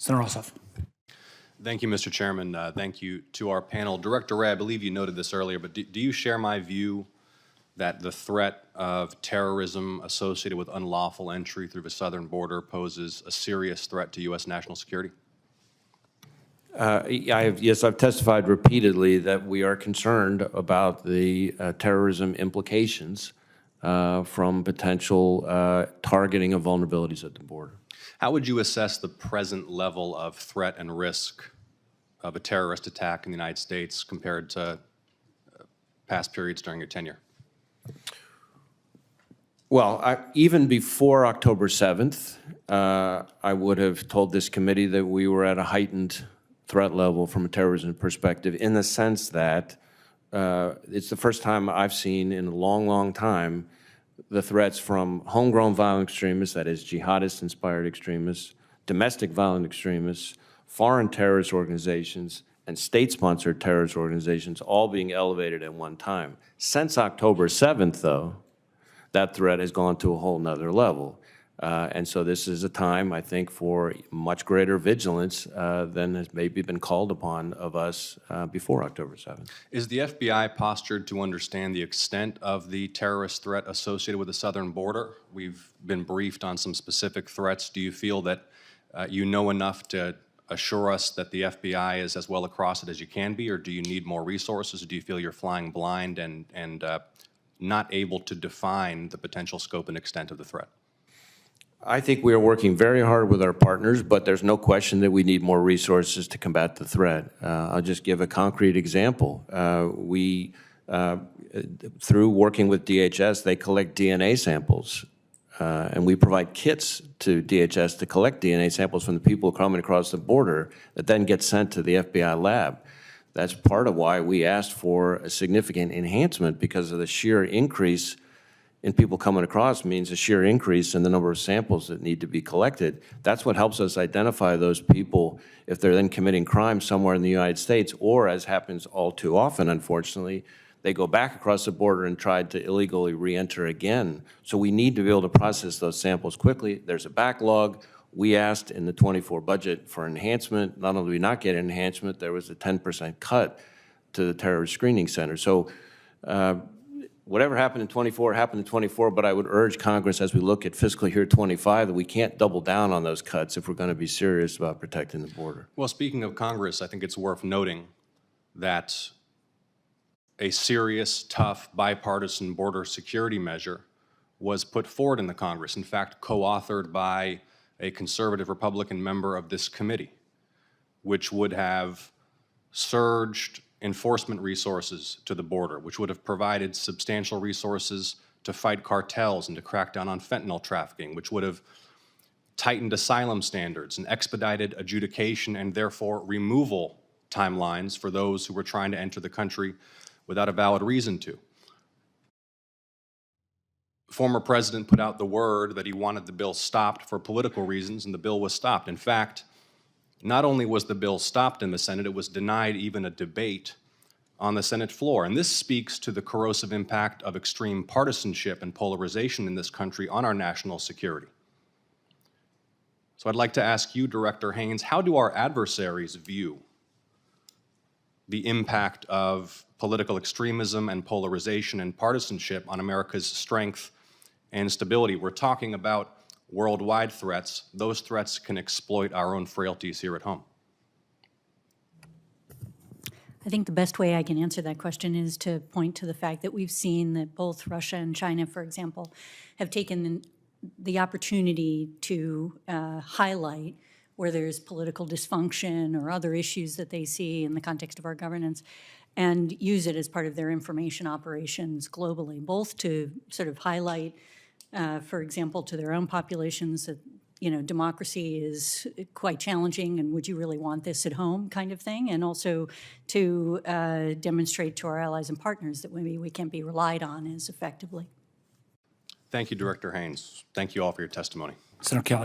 Senator Ossoff. Thank you, Mr. Chairman. Thank you to our panel. Director Wray, I believe you noted this earlier, but do you share my view that the threat of terrorism associated with unlawful entry through the southern border poses a serious threat to U.S. national security? Yes, I've testified repeatedly that we are concerned about the terrorism implications from potential targeting of vulnerabilities at the border. How would you assess the present level of threat and risk of a terrorist attack in the United States compared to past periods during your tenure? Well, even before October 7th, I would have told this committee that we were at a heightened threat level from a terrorism perspective, in the sense that it's the first time I've seen in a long, long time the threats from homegrown violent extremists, that is jihadist-inspired extremists, domestic violent extremists, foreign terrorist organizations, and state-sponsored terrorist organizations all being elevated at one time. Since October 7th, though, that threat has gone to a whole nother level. And so this is a time, I think, for much greater vigilance than has maybe been called upon of us before October 7th. Is the FBI postured to understand the extent of the terrorist threat associated with the southern border? We've been briefed on some specific threats. Do you feel that you know enough to assure us that the FBI is as well across it as you can be, or do you need more resources? Or do you feel you're flying blind and not able to define the potential scope and extent of the threat? I think we are working very hard with our partners, but there's no question that we need more resources to combat the threat. I'll just give a concrete example. Through working with DHS, they collect DNA samples, and we provide kits to DHS to collect DNA samples from the people coming across the border that then get sent to the FBI lab. That's part of why we asked for a significant enhancement, because of the sheer increase in people coming across means a sheer increase in the number of samples that need to be collected. That's what helps us identify those people if they're then committing crimes somewhere in the United States, or, as happens all too often, unfortunately, they go back across the border and try to illegally re-enter again. So we need to be able to process those samples quickly. There's a backlog. We asked in the 24 budget for enhancement. Not only did we not get an enhancement, there was a 10% cut to the terrorist screening center. So whatever happened in 24 happened in 24, but I would urge Congress, as we look at fiscal year 25, that we can't double down on those cuts if we're going to be serious about protecting the border. Well, speaking of Congress, I think it's worth noting that a serious, tough, bipartisan border security measure was put forward in the Congress, in fact, co-authored by a conservative Republican member of this committee, which would have surged enforcement resources to the border, which would have provided substantial resources to fight cartels and to crack down on fentanyl trafficking, which would have tightened asylum standards and expedited adjudication and therefore removal timelines for those who were trying to enter the country without a valid reason to. The former president put out the word that he wanted the bill stopped for political reasons, and the bill was stopped. In fact, not only was the bill stopped in the Senate, it was denied even a debate on the Senate floor. And this speaks to the corrosive impact of extreme partisanship and polarization in this country on our national security. So I'd like to ask you, Director Haynes, how do our adversaries view the impact of political extremism and polarization and partisanship on America's strength and stability? We're talking about worldwide threats. Those threats can exploit our own frailties here at home. I think the best way I can answer that question is to point to the fact that we've seen that both Russia and China, for example, have taken the opportunity to highlight where there's political dysfunction or other issues that they see in the context of our governance, and use it as part of their information operations globally, both to sort of highlight, for example, to their own populations that, you know, democracy is quite challenging and would you really want this at home kind of thing, and also to demonstrate to our allies and partners that maybe we can't be relied on as effectively. Thank you, Director Haynes. Thank you all for your testimony. Senator Kelly.